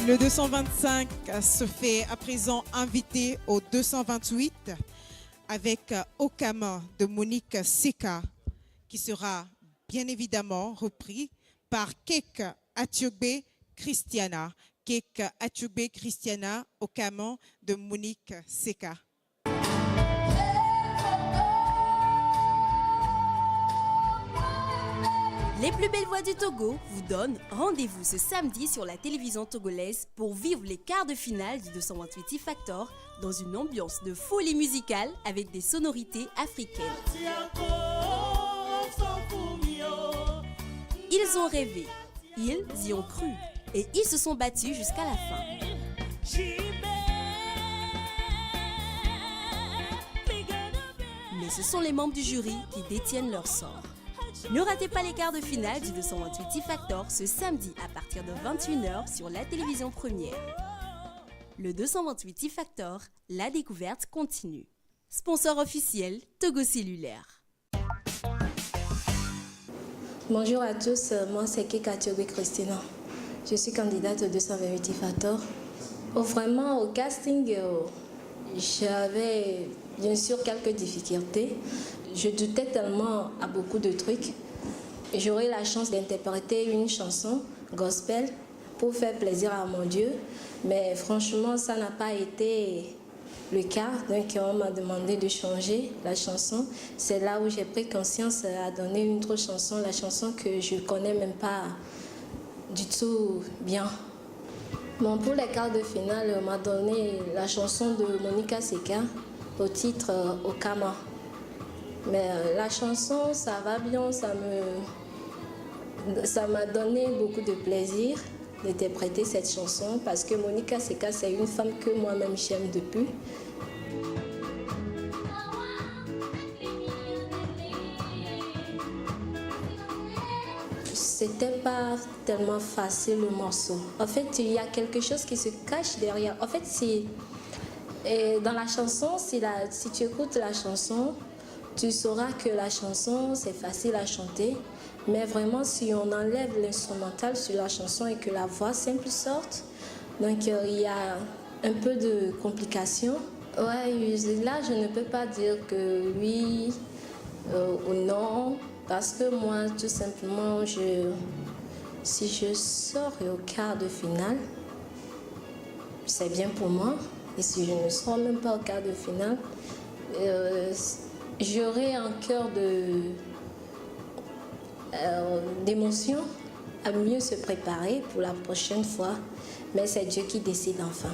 Le 225 se fait à présent inviter au 228 avec Okama de Monique Seka qui sera bien évidemment repris par Kek Atiobe Christiana. Kek Atiobe Christiana, Okama de Monique Seka. Les plus belles voix du Togo vous donnent rendez-vous ce samedi sur la télévision togolaise pour vivre les quarts de finale du 228 X-Factor dans une ambiance de folie musicale avec des sonorités africaines. Ils ont rêvé, ils y ont cru et ils se sont battus jusqu'à la fin. Mais ce sont les membres du jury qui détiennent leur sort. Ne ratez pas les quarts de finale du 228 X-Factor ce samedi à partir de 21h sur la télévision première. Le 228 X-Factor, la découverte continue. Sponsor officiel, Togo Cellulaire. Bonjour à tous, moi c'est Kek Atiobe Christina. Je suis candidate au 228 X-Factor. Vraiment au casting, j'avais bien sûr quelques difficultés. Je doutais tellement à beaucoup de trucs. J'aurais la chance d'interpréter une chanson gospel pour faire plaisir à mon Dieu. Mais franchement, ça n'a pas été le cas. Donc on m'a demandé de changer la chanson. C'est là où j'ai pris conscience à donner une autre chanson, la chanson que je ne connais même pas du tout bien. Bon, pour les quarts de finale, on m'a donné la chanson de Monique Seka au titre Okama. Mais la chanson, ça va bien, ça m'a donné beaucoup de plaisir d'interpréter cette chanson parce que Monique Seka, c'est une femme que moi-même j'aime depuis. C'était pas tellement facile le morceau. En fait, il y a quelque chose qui se cache derrière. En fait, dans la chanson, si tu écoutes la chanson, tu sauras que la chanson, c'est facile à chanter, mais vraiment, si on enlève l'instrumental sur la chanson et que la voix simple sorte, donc il y a un peu de complications. Ouais, là, je ne peux pas dire que oui ou non, parce que moi, tout simplement, si je sors au quart de finale, c'est bien pour moi. Et si je ne sors même pas au quart de finale, j'aurai un cœur d'émotion à mieux se préparer pour la prochaine fois. Mais c'est Dieu qui décide enfin.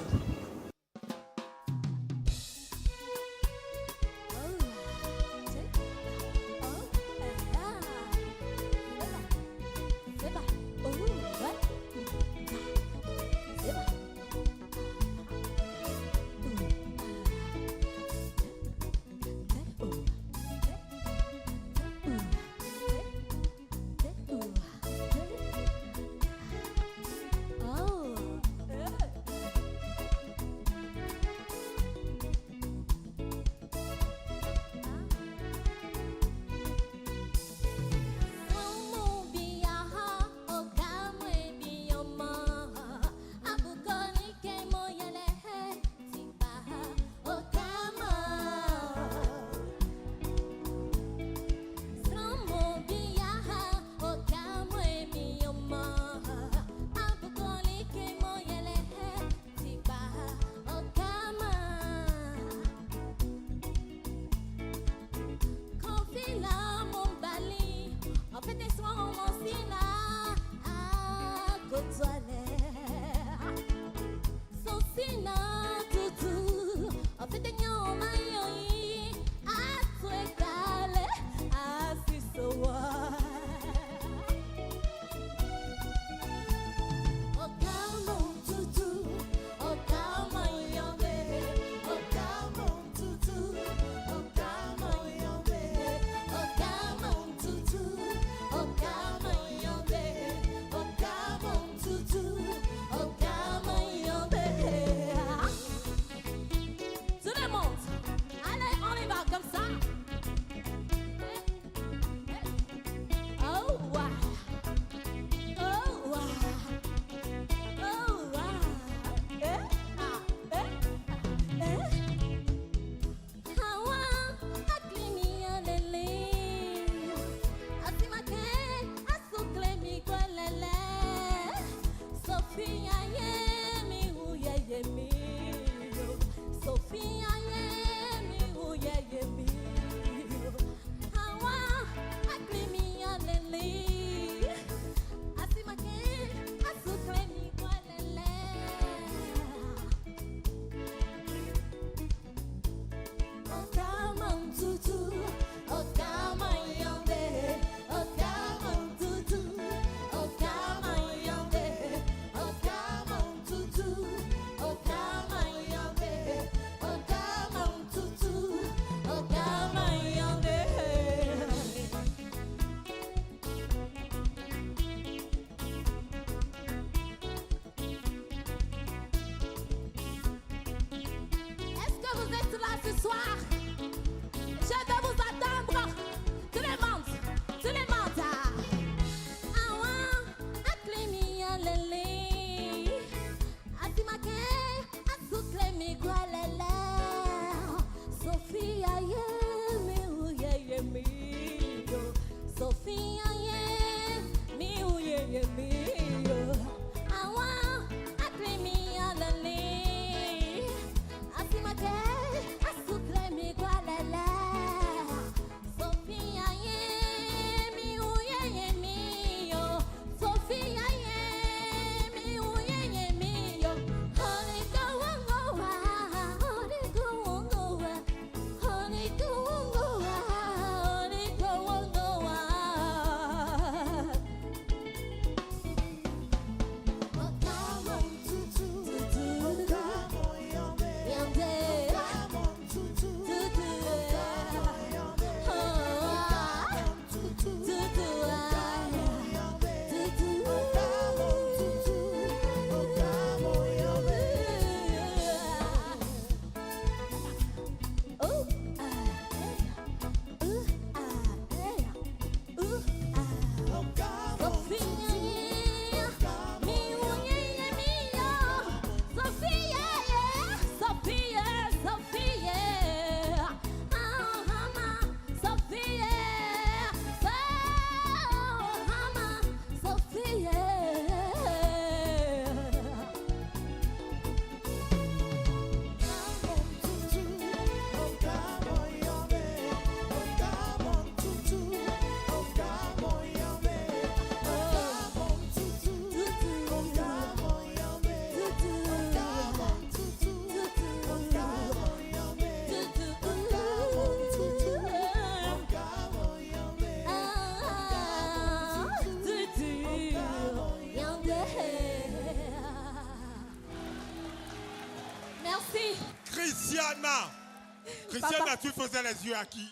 Christiana, tu faisais les yeux à qui?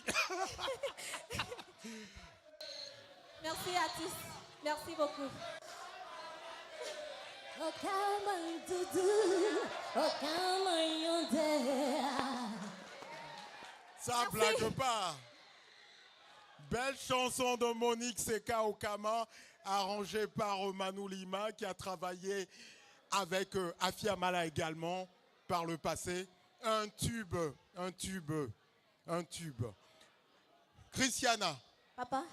Merci à tous. Merci beaucoup. Ça blague pas. Belle chanson de Monique Seka Okama, arrangée par Manu Lima, qui a travaillé avec Afia Mala également par le passé. Un tube. Christiana. Papa?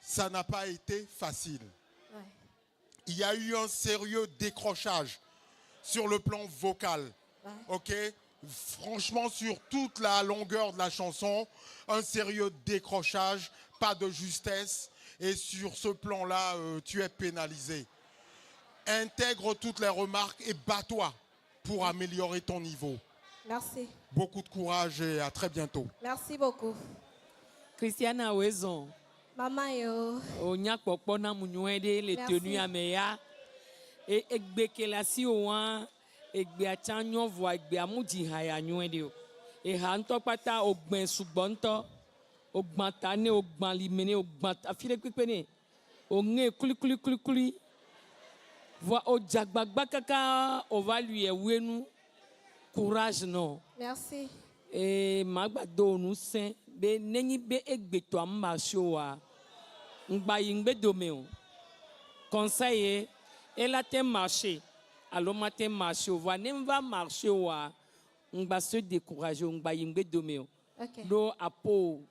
Ça n'a pas été facile. Ouais. Il y a eu un sérieux décrochage sur le plan vocal. Ouais. Ok? Franchement, sur toute la longueur de la chanson, un sérieux décrochage, pas de justesse. Et sur ce plan-là, tu es pénalisé. Intègre toutes les remarques et bats-toi pour améliorer ton niveau. Merci. Beaucoup de courage et à très bientôt. Merci beaucoup. Christiana Wezon. Maman yo. Onya kokpona munyuede le tenu ameya. Et ekbekelasi owan egbe achanyo vo egbe amudi haya nyuede o. E hanto pata ogben sugbonto. Ogban tane ogban limene ogban afire kwekpene. Onge kuli. Voix au Djagbagba kaka, on va lui ewenu courage non. Merci. Et magbado nous saint be nengi be egbeto amasho wa ngba yingbe domeo. Conseiller elle a te marché. Alors matin marché va nem va marcher wa ngba se décourager ngba yingbe domeo. OK. Do apo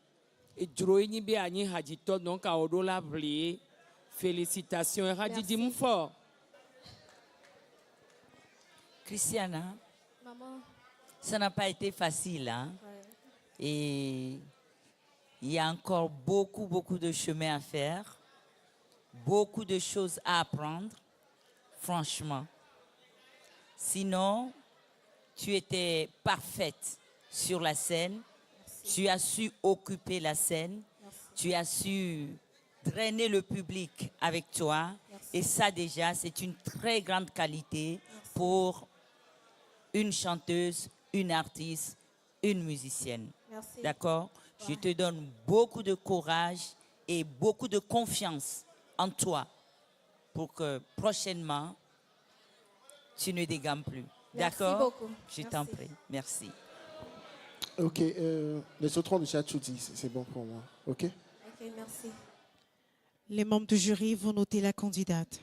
e droini be ani hadito donc a odola vlier. Félicitations hadidi mfort. Christiana, Maman. ça n'a pas été facile, hein? Ouais. Et il y a encore beaucoup de chemin à faire, beaucoup de choses à apprendre, franchement. Sinon, tu étais parfaite sur la scène, tu as su occuper la scène, tu as su drainer le public avec toi. Et ça déjà, c'est une très grande qualité pour une chanteuse, une artiste, une musicienne. Merci. D'accord? Je te donne beaucoup de courage et beaucoup de confiance en toi pour que prochainement, tu ne dégames plus. D'accord? Merci beaucoup. Je t'en prie. Merci. Ok, les autres ont déjà tout dit, c'est bon pour moi. Ok? OK, merci. Les membres du jury vont noter la candidate.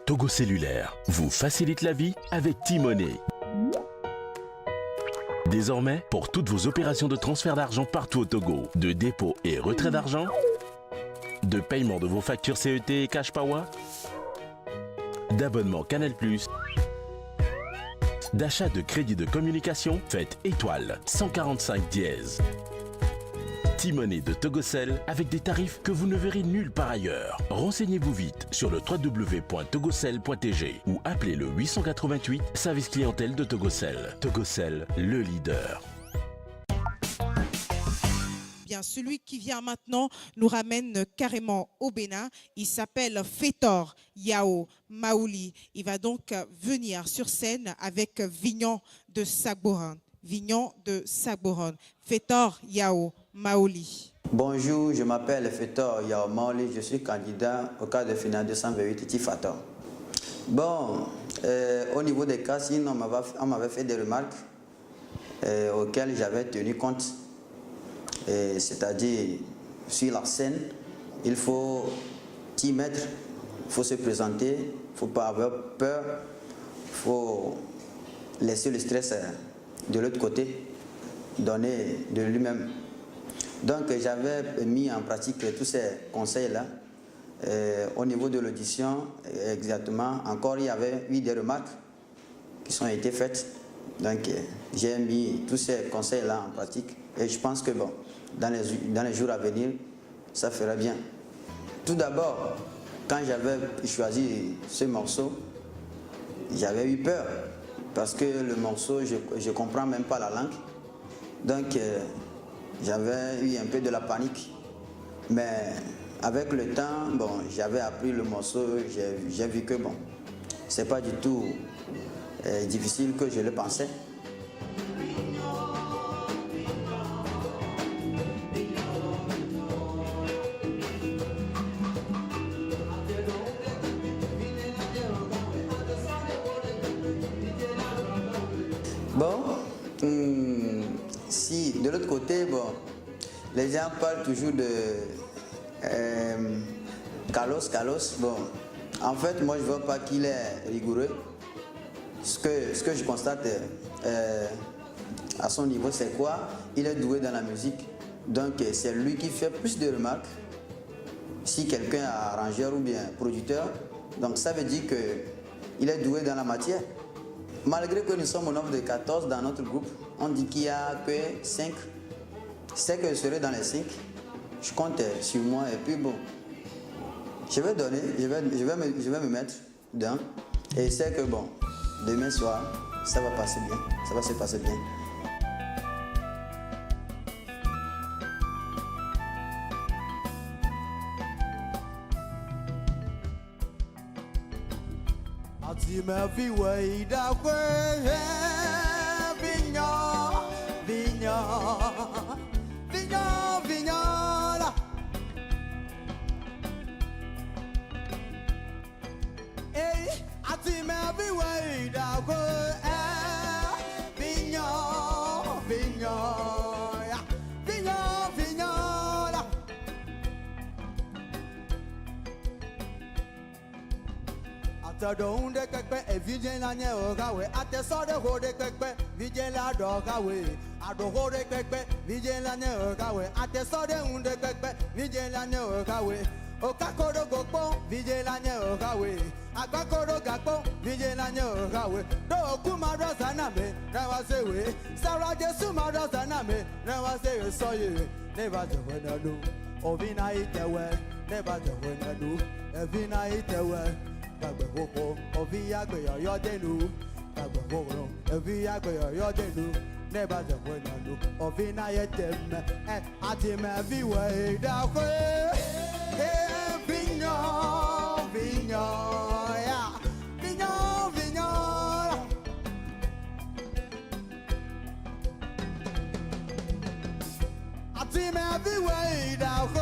Togo Cellulaire vous facilite la vie avec T-Money. Désormais, pour toutes vos opérations de transfert d'argent partout au Togo, de dépôt et retrait d'argent, de paiement de vos factures CET et Cash Power, d'abonnement Canal+, d'achat de crédit de communication, faites étoile 145 dièse. T-Money de Togocel avec des tarifs que vous ne verrez nulle part ailleurs. Renseignez-vous vite sur le www.togocel.tg ou appelez le 888 service clientèle de Togocel. Togocel, le leader. Bien, celui qui vient maintenant nous ramène carrément au Bénin. Il s'appelle Fétor Yao Maouli. Il va donc venir sur scène avec Vignon de Sagboran. Fétor Yao Maouli. Bonjour, je m'appelle Fétor Yao Maouli, je suis candidat au cadre de finale 228 Tifator. Bon, au niveau des castings, on m'avait fait des remarques auxquelles j'avais tenu compte. C'est-à-dire, sur la scène, il faut t'y mettre, il faut se présenter, il ne faut pas avoir peur, il faut laisser le stress de l'autre côté, donner de lui-même. Donc j'avais mis en pratique tous ces conseils-là. Au niveau de l'audition, exactement, encore il y avait eu des remarques qui ont été faites. Donc j'ai mis tous ces conseils-là en pratique et je pense que bon, dans les jours à venir, ça fera bien. Tout d'abord, quand j'avais choisi ce morceau, j'avais eu peur parce que le morceau, je ne comprends même pas la langue. Donc j'avais eu un peu de la panique. Mais avec le temps, bon, j'avais appris le morceau, j'ai vu que bon, c'est pas du tout difficile que je le pensais. Bon, si de l'autre côté, bon, les gens parlent toujours de Carlos. Bon, en fait, moi je ne vois pas qu'il est rigoureux. Ce que je constate à son niveau, c'est quoi? Il est doué dans la musique. Donc c'est lui qui fait plus de remarques. Si quelqu'un est arrangeur ou bien producteur, donc ça veut dire qu'il est doué dans la matière. Malgré que nous sommes au nombre de 14 dans notre groupe, on dit qu'il n'y a que 5. C'est que je serai dans les 5. Je compte sur moi et puis bon, je vais donner, je vais me mettre dedans et c'est que bon, demain soir, ça va passer bien, ça va se passer bien. Don't de kekpe evije la nye okawe ate so de ho de kekpe vije la do kawe ado ho de kekpe vije la nye okawe ate so de unde kekpe vije la nye okawe okakoro gopo vije la nye okawe agbakoro gapo vije la nye okawe do okuma do saname rewa sewe sara jesu ma do saname rewa sewe soye never the winner do ovina itewe never the winner do evina itewe Gbàgbẹ́wòpọ̀ ọ̀bí àgbẹ̀yọ̀ yọ́dẹ̀nu. Gbàgbẹ́wòpọ̀ ọ̀bí àgbẹ̀yọ̀ yọ́dẹ̀nu. Nẹ́ẹ̀bà jẹ̀wọ́ ìnàlú ọ̀bí náà yẹ tẹ̀mẹ̀. Ẹ àti mẹ́bí wẹ̀ ìdáfẹ́. Ẹ bíyàn bíyàn yá bíyàn bíyàn. Àti mẹ́bí wẹ̀ ìdáfẹ́.